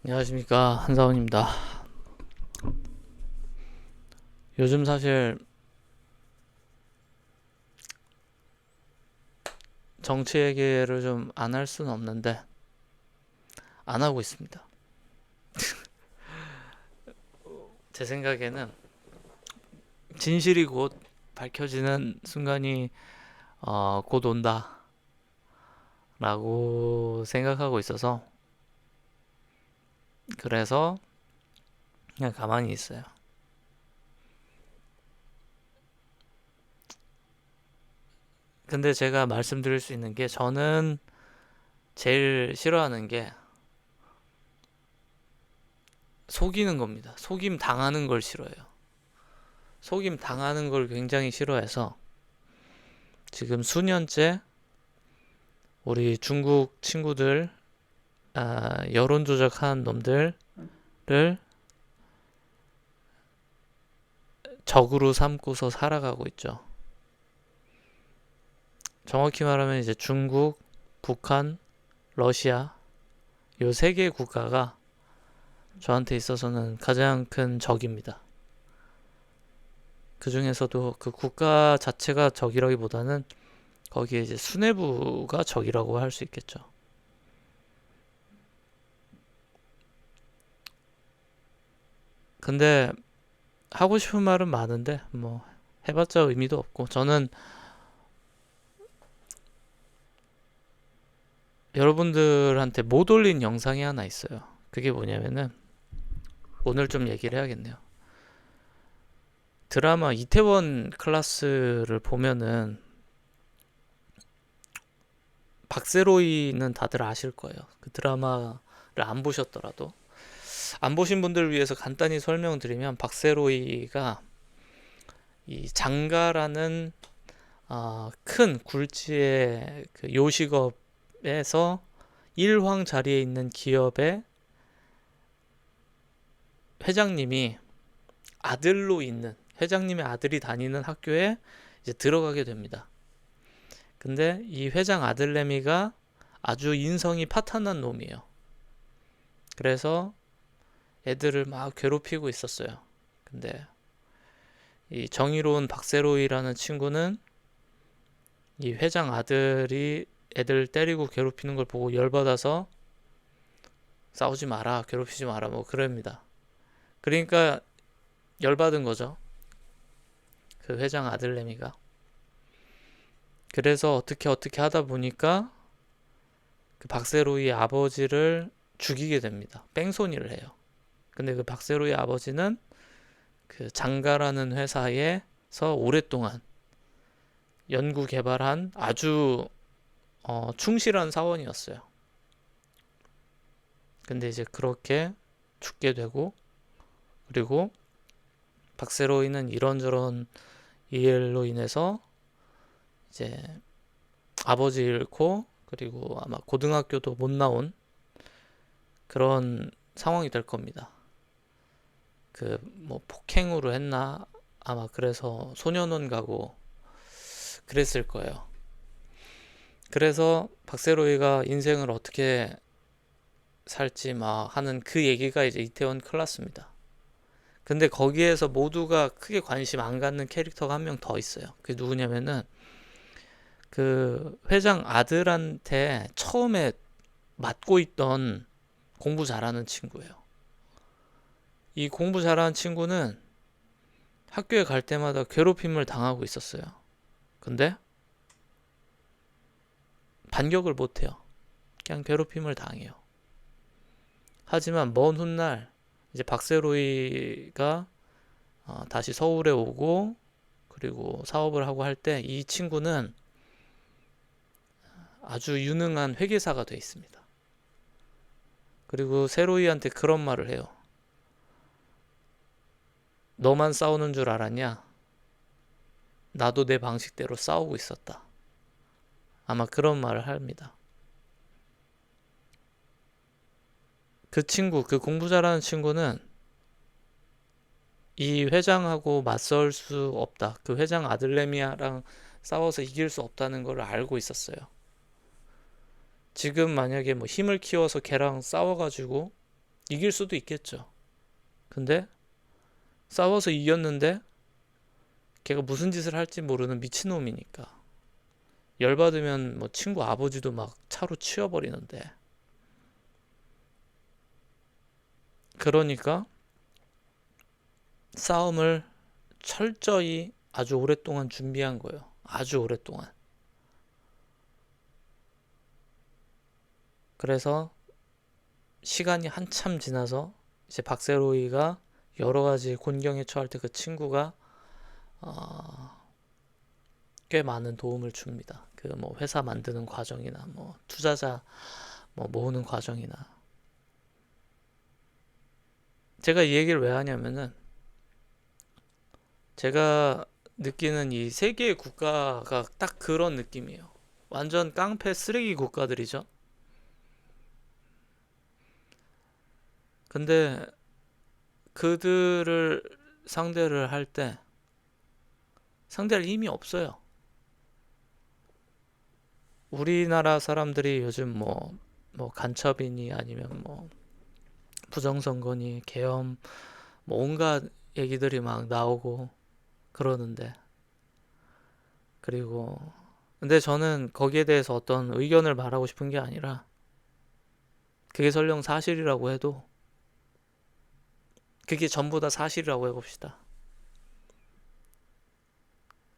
안녕하십니까, 한사원입니다. 요즘 사실 정치 얘기를 좀 안 할 수는 없는데 안 하고 있습니다. 제 생각에는 진실이 곧 밝혀지는 순간이 곧 온다라고 생각하고 있어서 그래서 그냥 가만히 있어요. 근데 제가 말씀드릴 수 있는 게 저는 제일 싫어하는 게 속이는 겁니다. 속임 당하는 걸 싫어해요. 속임 당하는 걸 굉장히 싫어해서 지금 수년째 우리 중국 친구들 여론 조작한 놈들을 적으로 삼고서 살아가고 있죠. 정확히 말하면 이제 중국, 북한, 러시아 요 세 개 국가가 저한테 있어서는 가장 큰 적입니다. 그 중에서도 그 국가 자체가 적이라기보다는 거기에 이제 수뇌부가 적이라고 할 수 있겠죠. 근데 하고 싶은 말은 많은데 뭐 해봤자 의미도 없고 저는 여러분들한테 못 올린 영상이 하나 있어요. 그게 뭐냐면은 오늘 좀 얘기를 해야겠네요. 드라마 이태원 클라스를 보면은 박세로이는 다들 아실 거예요. 그 드라마를 안 보셨더라도 안 보신 분들을 위해서 간단히 설명드리면 박세로이가 이 장가라는 큰 굴지의 그 요식업에서 일황 자리에 있는 기업의 회장님이 아들로 있는 회장님의 아들이 다니는 학교에 이제 들어가게 됩니다. 근데 이 회장 아들내미가 아주 인성이 파탄난 놈이에요. 그래서 애들을 막 괴롭히고 있었어요. 근데 이 정의로운 박세로이라는 친구는 이 회장 아들이 애들 때리고 괴롭히는 걸 보고 열받아서 싸우지 마라, 괴롭히지 마라, 뭐 그럽니다. 그러니까 열받은 거죠. 그 회장 아들내미가. 그래서 어떻게 하다 보니까 그 박세로이의 아버지를 죽이게 됩니다. 뺑소니를 해요. 근데 그 박세로이의 아버지는 그 장가라는 회사에서 오랫동안 연구 개발한 아주 충실한 사원이었어요. 근데 이제 그렇게 죽게 되고 그리고 박세로이는 이런저런 일로 인해서 이제 아버지 잃고 그리고 아마 고등학교도 못 나온 그런 상황이 될 겁니다. 그 뭐 폭행으로 했나 아마 그래서 소년원 가고 그랬을 거예요. 그래서 박세로이가 인생을 어떻게 살지 막 하는 그 얘기가 이제 이태원 클라스입니다. 근데 거기에서 모두가 크게 관심 안 갖는 캐릭터가 한 명 더 있어요. 그게 누구냐면은 그 회장 아들한테 처음에 맡고 있던 공부 잘하는 친구예요. 이 공부 잘하는 친구는 학교에 갈 때마다 괴롭힘을 당하고 있었어요. 근데 반격을 못해요. 그냥 괴롭힘을 당해요. 하지만 먼 훗날 이제 박세로이가 다시 서울에 오고 그리고 사업을 하고 할 때 이 친구는 아주 유능한 회계사가 돼 있습니다. 그리고 세로이한테 그런 말을 해요. 너만 싸우는 줄 알았냐? 나도 내 방식대로 싸우고 있었다. 아마 그런 말을 합니다. 그 친구, 그 공부 잘하는 친구는 이 회장하고 맞설 수 없다. 그 회장 아들내미랑 싸워서 이길 수 없다는 걸 알고 있었어요. 지금 만약에 뭐 힘을 키워서 걔랑 싸워가지고 이길 수도 있겠죠. 근데 싸워서 이겼는데 걔가 무슨 짓을 할지 모르는 미친놈이니까 열받으면 뭐 친구 아버지도 막 차로 치워버리는데, 그러니까 싸움을 철저히 아주 오랫동안 준비한 거예요. 아주 오랫동안. 그래서 시간이 한참 지나서 이제 박세로이가 여러 가지 곤경에 처할 때 그 친구가 어, 꽤 많은 도움을 줍니다. 그 뭐 회사 만드는 과정이나 뭐 투자자 뭐 모으는 과정이나. 제가 이 얘기를 왜 하냐면은 제가 느끼는 이 세 개의 국가가 딱 그런 느낌이에요. 완전 깡패 쓰레기 국가들이죠. 근데 그들을 상대를 할 때 상대할 힘이 없어요. 우리나라 사람들이 요즘 뭐 간첩이니 아니면 뭐 부정선거니 계엄 뭐 온갖 얘기들이 막 나오고 그러는데, 그리고 근데 저는 거기에 대해서 어떤 의견을 말하고 싶은 게 아니라, 그게 설령 사실이라고 해도 그게 전부 다 사실이라고 해봅시다.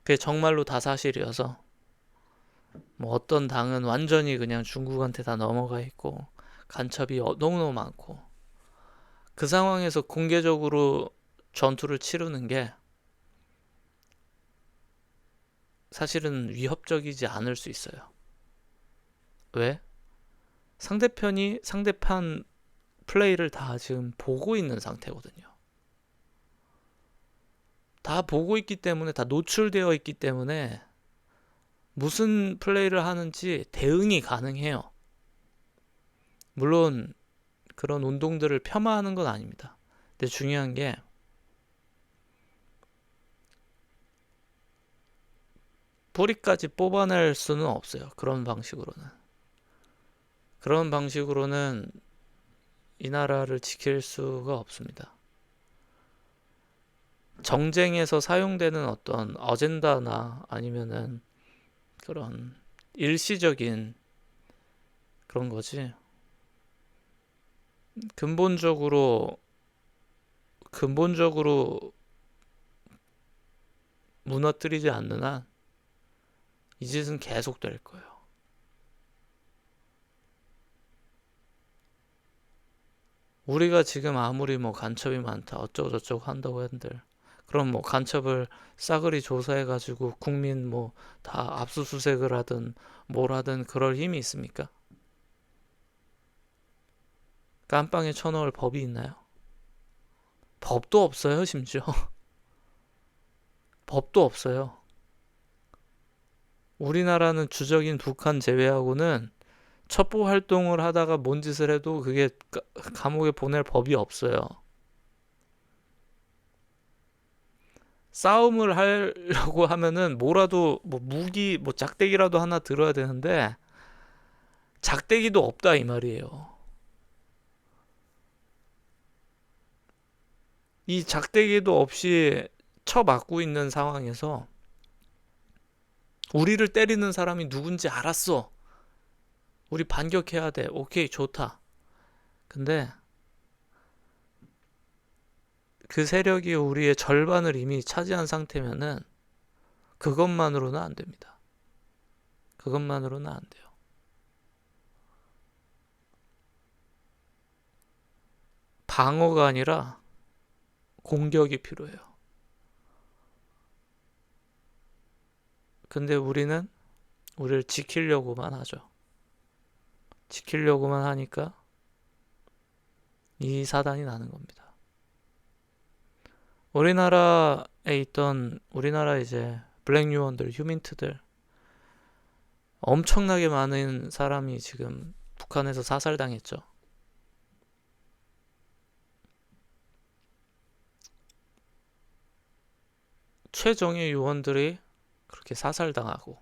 그게 정말로 다 사실이어서 뭐 어떤 당은 완전히 그냥 중국한테 다 넘어가 있고 간첩이 너무너무 많고, 그 상황에서 공개적으로 전투를 치르는 게 사실은 위협적이지 않을 수 있어요. 왜? 상대편이 상대편 플레이를 다 지금 보고 있는 상태거든요. 다 보고 있기 때문에, 다 노출되어 있기 때문에 무슨 플레이를 하는지 대응이 가능해요. 물론 그런 운동들을 폄하하는 건 아닙니다. 근데 중요한 게 뿌리까지 뽑아낼 수는 없어요. 그런 방식으로는. 그런 방식으로는 이 나라를 지킬 수가 없습니다. 정쟁에서 사용되는 어떤 어젠다나 아니면은 그런 일시적인 그런 거지. 근본적으로 무너뜨리지 않는 한 이 짓은 계속 될 거예요. 우리가 지금 아무리 뭐 간첩이 많다 어쩌고저쩌고 한다고 한들, 그럼 뭐 간첩을 싸그리 조사해가지고 국민 뭐 다 압수수색을 하든 뭘 하든 그럴 힘이 있습니까? 깜빵에 쳐넣을 법이 있나요? 법도 없어요, 심지어. 법도 없어요. 우리나라는 주적인 북한 제외하고는 첩보 활동을 하다가 뭔 짓을 해도 그게 감옥에 보낼 법이 없어요. 싸움을 하려고 하면은 뭐라도 뭐 무기 뭐 작대기라도 하나 들어야 되는데 작대기도 없다 이 말이에요. 이 작대기도 없이 쳐맞고 있는 상황에서 우리를 때리는 사람이 누군지 알았어. 우리 반격해야 돼. 오케이, 좋다. 근데 그 세력이 우리의 절반을 이미 차지한 상태면은 그것만으로는 안 됩니다. 그것만으로는 안 돼요. 방어가 아니라 공격이 필요해요. 근데 우리는 우리를 지키려고만 하죠. 지키려고만 하니까 이 사단이 나는 겁니다. 우리나라 이제 블랙 유언들, 휴민트들 엄청나게 많은 사람이 지금 북한에서 사살당했죠. 최정예 요원들이 그렇게 사살당하고,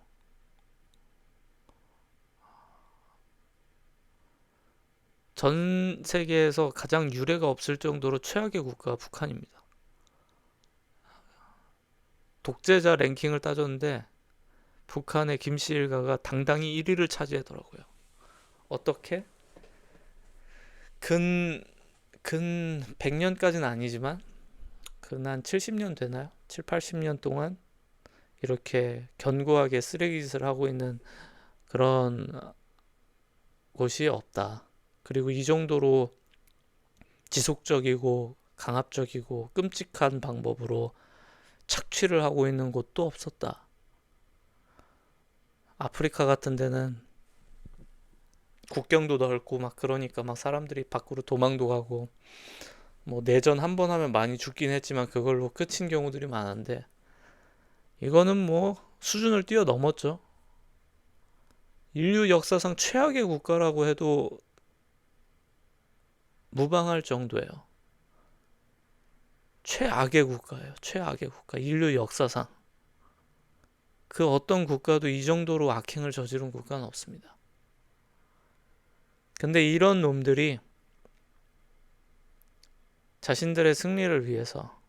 전 세계에서 가장 유례가 없을 정도로 최악의 국가가 북한입니다. 독재자 랭킹을 따졌는데 북한의 김씨 일가가 당당히 1위를 차지하더라고요. 어떻게? 근 100년까지는 아니지만 근 한 70년 되나요? 7, 80년 동안 이렇게 견고하게 쓰레기짓을 하고 있는 그런 곳이 없다. 그리고 이 정도로 지속적이고 강압적이고 끔찍한 방법으로 착취를 하고 있는 곳도 없었다. 아프리카 같은 데는 국경도 넓고 막 그러니까 막 사람들이 밖으로 도망도 가고 뭐 내전 한 번 하면 많이 죽긴 했지만 그걸로 끝인 경우들이 많은데 이거는 뭐 수준을 뛰어넘었죠. 인류 역사상 최악의 국가라고 해도 무방할 정도예요. 최악의 국가예요. 최악의 국가. 인류 역사상. 그 어떤 국가도 이 정도로 악행을 저지른 국가는 없습니다. 근데 이런 놈들이 자신들의 승리를 위해서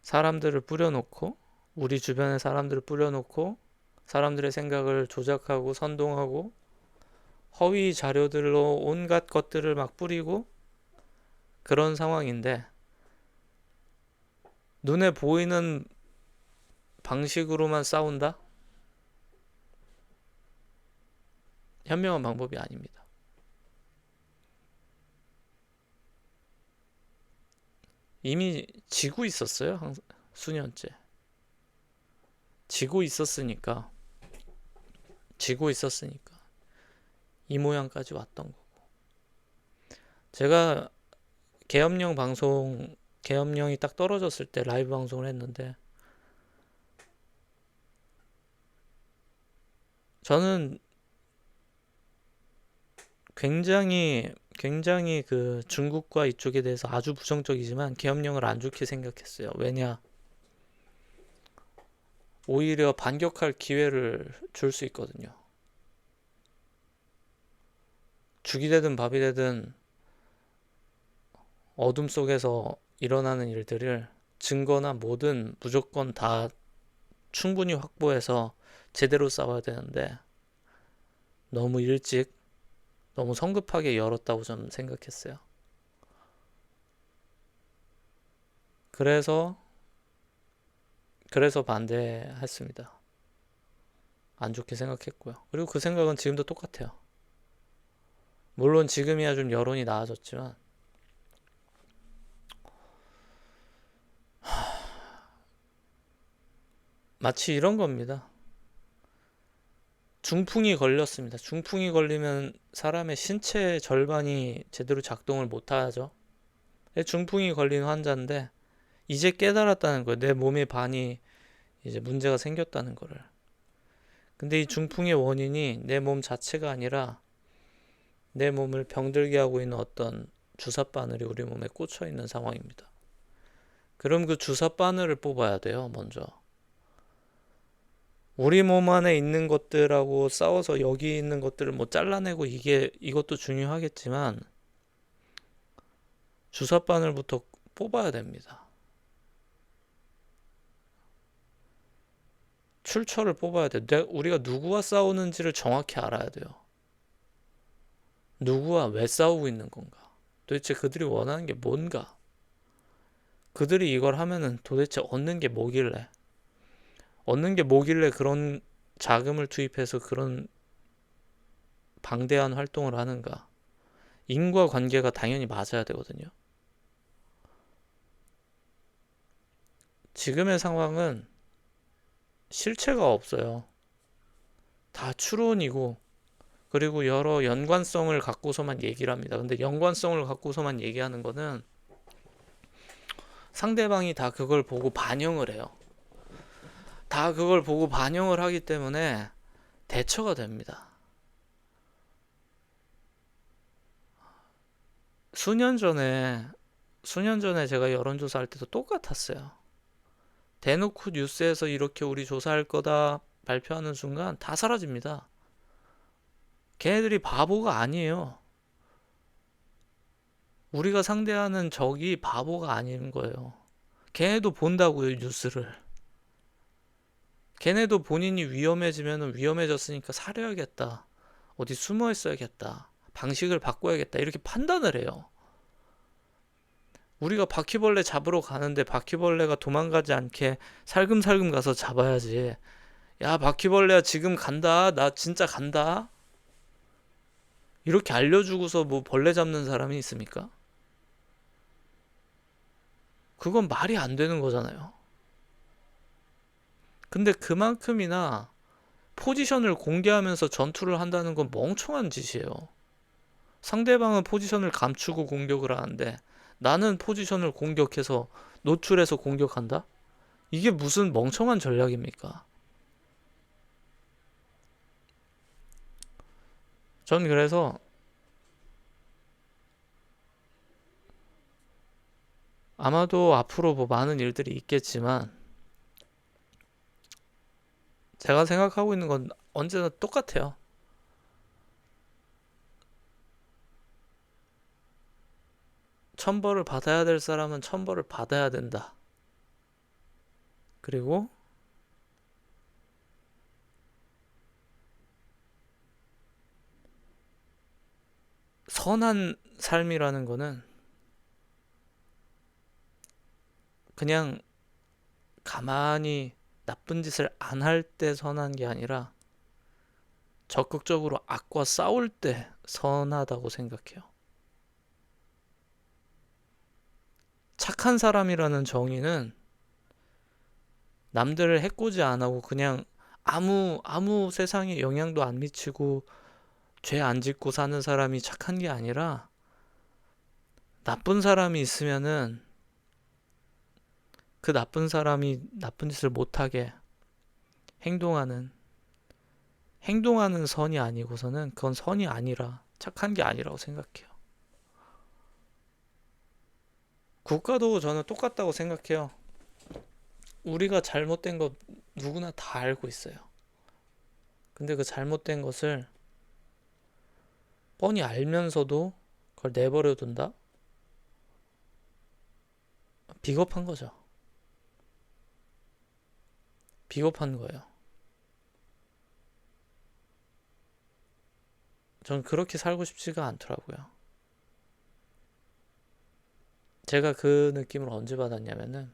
사람들을 뿌려놓고 우리 주변의 사람들을 뿌려놓고 사람들의 생각을 조작하고 선동하고 허위 자료들로 온갖 것들을 막 뿌리고 그런 상황인데 눈에 보이는 방식으로만 싸운다? 현명한 방법이 아닙니다. 이미 지고 있었어요. 수년째. 지고 있었으니까 이 모양까지 왔던 거고. 제가 계엄령이 딱 떨어졌을 때 라이브 방송을 했는데 저는 굉장히 그 중국과 이쪽에 대해서 아주 부정적이지만 계엄령을 안 좋게 생각했어요. 왜냐? 오히려 반격할 기회를 줄 수 있거든요. 죽이 되든 밥이 되든 어둠 속에서 일어나는 일들을 증거나 뭐든 무조건 다 충분히 확보해서 제대로 싸워야 되는데 너무 일찍 너무 성급하게 열었다고 좀 생각했어요. 그래서 반대했습니다. 안 좋게 생각했고요. 그리고 그 생각은 지금도 똑같아요. 물론 지금이야 좀 여론이 나아졌지만 마치 이런 겁니다. 중풍이 걸렸습니다. 중풍이 걸리면 사람의 신체 절반이 제대로 작동을 못하죠. 중풍이 걸린 환자인데 이제 깨달았다는 거예요. 내 몸의 반이 이제 문제가 생겼다는 거를. 근데 이 중풍의 원인이 내 몸 자체가 아니라 내 몸을 병들게 하고 있는 어떤 주사바늘이 우리 몸에 꽂혀 있는 상황입니다. 그럼 그 주사바늘을 뽑아야 돼요, 먼저. 우리 몸 안에 있는 것들하고 싸워서 여기 있는 것들을 뭐 잘라내고 이것도 중요하겠지만 주사바늘부터 뽑아야 됩니다. 출처를 뽑아야 돼요. 우리가 누구와 싸우는지를 정확히 알아야 돼요. 누구와 왜 싸우고 있는 건가? 도대체 그들이 원하는 게 뭔가? 그들이 이걸 하면은 도대체 얻는 게 뭐길래 그런 자금을 투입해서 그런 방대한 활동을 하는가? 인과관계가 당연히 맞아야 되거든요. 지금의 상황은 실체가 없어요. 다 추론이고 그리고 여러 연관성을 갖고서만 얘기를 합니다. 근데 연관성을 갖고서만 얘기하는 거는 상대방이 다 그걸 보고 반영을 해요. 다 그걸 보고 반영을 하기 때문에 대처가 됩니다. 수년 전에 제가 여론조사할 때도 똑같았어요. 대놓고 뉴스에서 이렇게 우리 조사할 거다 발표하는 순간 다 사라집니다. 걔네들이 바보가 아니에요. 우리가 상대하는 적이 바보가 아닌 거예요. 걔네도 본다고요, 뉴스를. 걔네도 본인이 위험해지면 위험해졌으니까 사려야겠다. 어디 숨어 있어야겠다. 방식을 바꿔야겠다. 이렇게 판단을 해요. 우리가 바퀴벌레 잡으러 가는데 바퀴벌레가 도망가지 않게 살금살금 가서 잡아야지. 야, 바퀴벌레야, 지금 간다. 나 진짜 간다. 이렇게 알려주고서 뭐 벌레 잡는 사람이 있습니까? 그건 말이 안 되는 거잖아요. 근데 그만큼이나 포지션을 공개하면서 전투를 한다는 건 멍청한 짓이에요. 상대방은 포지션을 감추고 공격을 하는데 나는 포지션을 공격해서 노출해서 공격한다? 이게 무슨 멍청한 전략입니까? 전 그래서 아마도 앞으로 뭐 많은 일들이 있겠지만 제가 생각하고 있는 건 언제나 똑같아요. 천벌을 받아야 될 사람은 천벌을 받아야 된다. 그리고 선한 삶이라는 거는 그냥 가만히 나쁜 짓을 안 할 때 선한 게 아니라 적극적으로 악과 싸울 때 선하다고 생각해요. 착한 사람이라는 정의는 남들을 해코지 안 하고 그냥 아무 세상에 영향도 안 미치고 죄 안 짓고 사는 사람이 착한 게 아니라 나쁜 사람이 있으면은 그 나쁜 사람이 나쁜 짓을 못하게 행동하는 선이 아니고서는 그건 선이 아니라 착한 게 아니라고 생각해요. 국가도 저는 똑같다고 생각해요. 우리가 잘못된 거 누구나 다 알고 있어요. 근데 그 잘못된 것을 뻔히 알면서도 그걸 내버려 둔다? 비겁한 거죠. 비겁한 거예요. 전 그렇게 살고 싶지가 않더라고요. 제가 그 느낌을 언제 받았냐면은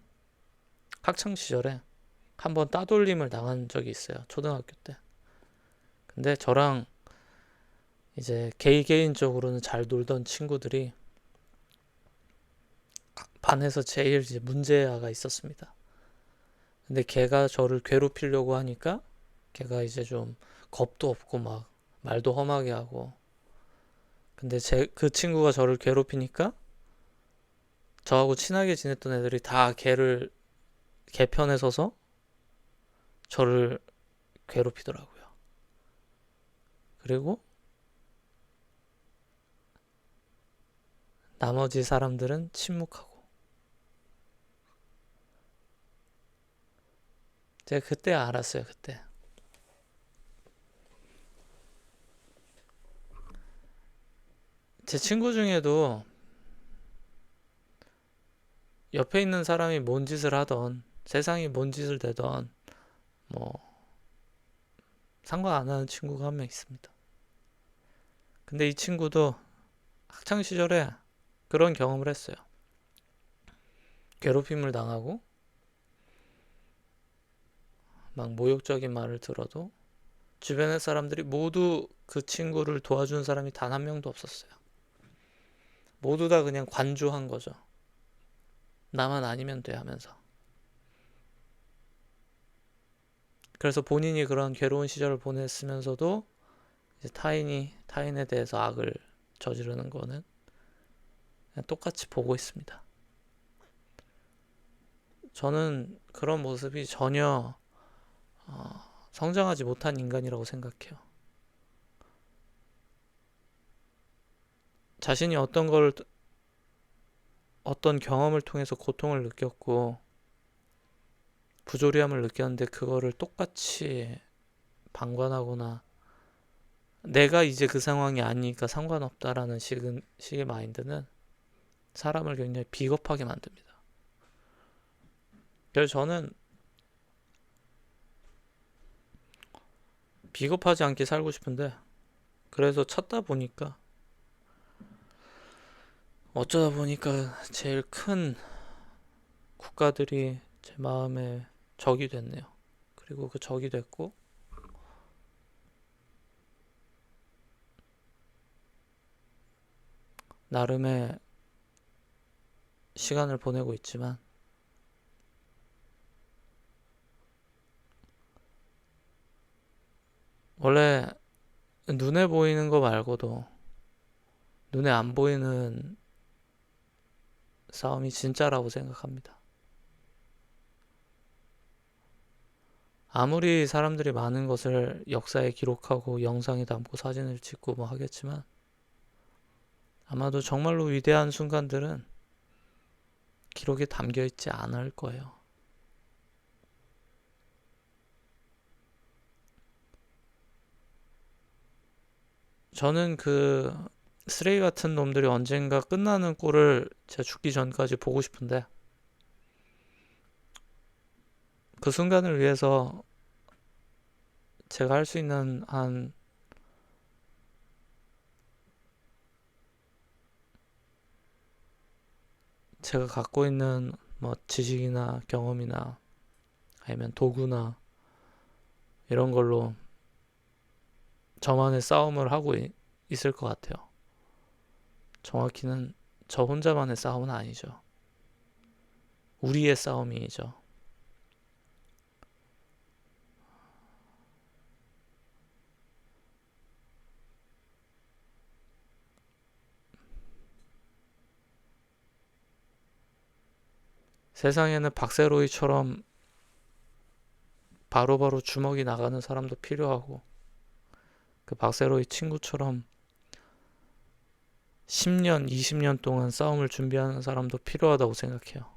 학창 시절에 한번 따돌림을 당한 적이 있어요. 초등학교 때. 근데 저랑 이제 개인적으로는 잘 놀던 친구들이 반에서 제일 이제 문제아가 있었습니다. 근데 걔가 저를 괴롭히려고 하니까 걔가 이제 좀 겁도 없고 막 말도 험하게 하고 근데 그 친구가 저를 괴롭히니까 저하고 친하게 지냈던 애들이 다 걔 편에 서서 저를 괴롭히더라고요. 그리고 나머지 사람들은 침묵하고. 제가 그때 알았어요, 그때. 제 친구 중에도 옆에 있는 사람이 뭔 짓을 하던, 세상이 뭔 짓을 되던, 뭐, 상관 안 하는 친구가 한 명 있습니다. 근데 이 친구도 학창 시절에 그런 경험을 했어요. 괴롭힘을 당하고, 막 모욕적인 말을 들어도 주변의 사람들이 모두 그 친구를 도와준 사람이 단 한 명도 없었어요. 모두 다 그냥 관조한 거죠. 나만 아니면 돼 하면서. 그래서 본인이 그런 괴로운 시절을 보냈으면서도 이제 타인에 대해서 악을 저지르는 거는 그냥 똑같이 보고 있습니다. 저는 그런 모습이 전혀 성장하지 못한 인간이라고 생각해요. 자신이 어떤 경험을 통해서 고통을 느꼈고 부조리함을 느꼈는데 그거를 똑같이 방관하거나 내가 이제 그 상황이 아니니까 상관없다라는 식의 마인드는 사람을 굉장히 비겁하게 만듭니다. 그래서 저는 비겁하지 않게 살고 싶은데, 그래서 찾다 보니까 어쩌다 보니까 제일 큰 국가들이 제 마음에 적이 됐네요. 그리고 그 적이 됐고, 나름의 시간을 보내고 있지만, 원래 눈에 보이는 거 말고도 눈에 안 보이는 싸움이 진짜라고 생각합니다. 아무리 사람들이 많은 것을 역사에 기록하고 영상에 담고 사진을 찍고 뭐 하겠지만, 아마도 정말로 위대한 순간들은 기록에 담겨 있지 않을 거예요. 저는 그 쓰레기 같은 놈들이 언젠가 끝나는 꼴을 제가 죽기 전까지 보고 싶은데, 그 순간을 위해서 제가 할 수 있는 한 제가 갖고 있는 뭐 지식이나 경험이나 아니면 도구나 이런 걸로 저만의 싸움을 하고 있을 것 같아요. 정확히는 저 혼자만의 싸움은 아니죠. 우리의 싸움이죠. 세상에는 박세로이처럼 바로바로 주먹이 나가는 사람도 필요하고, 그 박세로이 친구처럼 10년, 20년 동안 싸움을 준비하는 사람도 필요하다고 생각해요.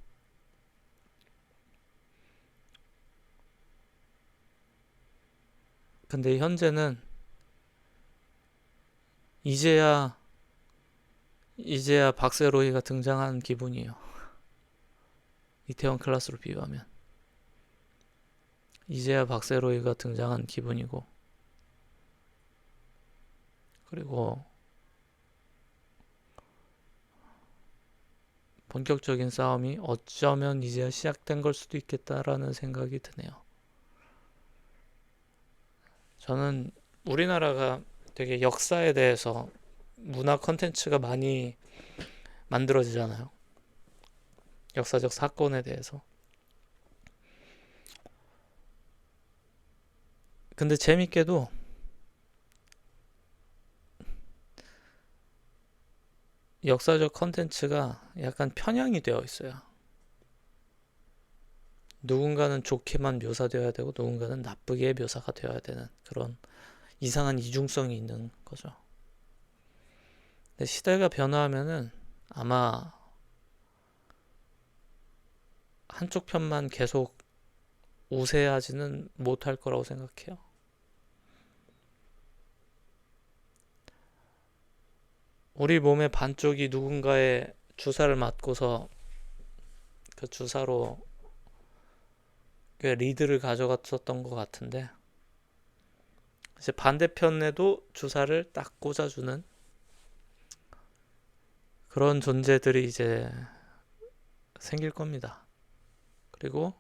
근데 현재는 이제야 박세로이가 등장한 기분이에요. 이태원 클라스로 비유하면 이제야 박세로이가 등장한 기분이고, 그리고 본격적인 싸움이 어쩌면 이제야 시작된 걸 수도 있겠다라는 생각이 드네요. 저는 우리나라가 되게 역사에 대해서 문화 컨텐츠가 많이 만들어지잖아요. 역사적 사건에 대해서. 근데 재밌게도 역사적 컨텐츠가 약간 편향이 되어 있어요. 누군가는 좋게만 묘사되어야 되고 누군가는 나쁘게 묘사가 되어야 되는 그런 이상한 이중성이 있는 거죠. 근데 시대가 변화하면은 아마 한쪽 편만 계속 우세하지는 못할 거라고 생각해요. 우리 몸의 반쪽이 누군가의 주사를 맞고서 그 주사로 리드를 가져갔었던 것 같은데, 이제 반대편에도 주사를 딱 꽂아주는 그런 존재들이 이제 생길 겁니다. 그리고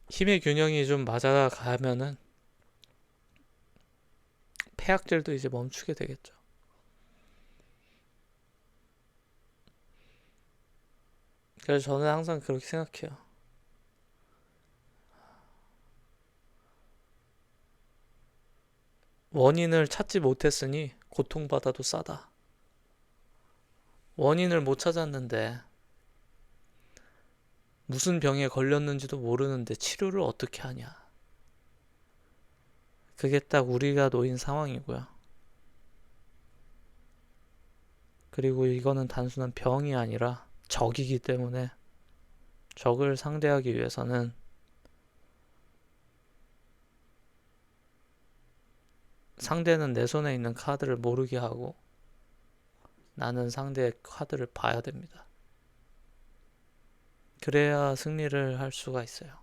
힘의 균형이 좀 맞아가면은 폐악질도 이제 멈추게 되겠죠. 그래서 저는 항상 그렇게 생각해요. 원인을 찾지 못했으니 고통받아도 싸다. 원인을 못 찾았는데 무슨 병에 걸렸는지도 모르는데 치료를 어떻게 하냐. 그게 딱 우리가 놓인 상황이고요. 그리고 이거는 단순한 병이 아니라 적이기 때문에 적을 상대하기 위해서는 상대는 내 손에 있는 카드를 모르게 하고 나는 상대의 카드를 봐야 됩니다. 그래야 승리를 할 수가 있어요.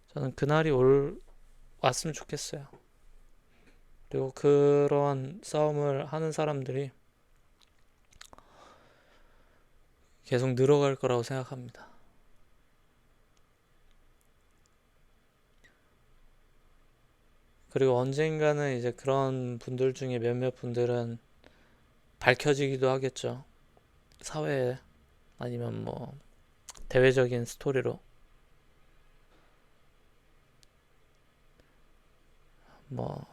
저는 그날이 왔으면 좋겠어요. 그리고 그런 싸움을 하는 사람들이 계속 늘어갈 거라고 생각합니다. 그리고 언젠가는 이제 그런 분들 중에 몇몇 분들은 밝혀지기도 하겠죠. 사회에 아니면 뭐 대외적인 스토리로 뭐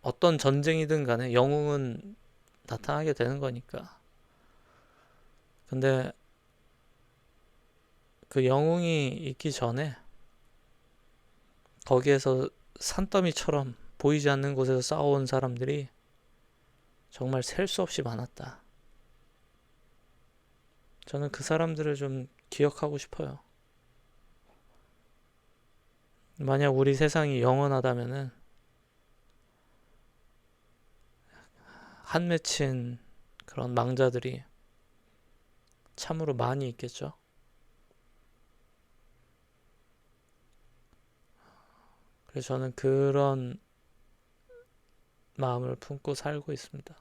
어떤 전쟁이든 간에 영웅은 나타나게 되는 거니까. 근데 그 영웅이 있기 전에 거기에서 산더미처럼 보이지 않는 곳에서 싸워온 사람들이 정말 셀 수 없이 많았다. 저는 그 사람들을 좀 기억하고 싶어요. 만약 우리 세상이 영원하다면은 한 맺힌 그런 망자들이 참으로 많이 있겠죠. 그래서 저는 그런 마음을 품고 살고 있습니다.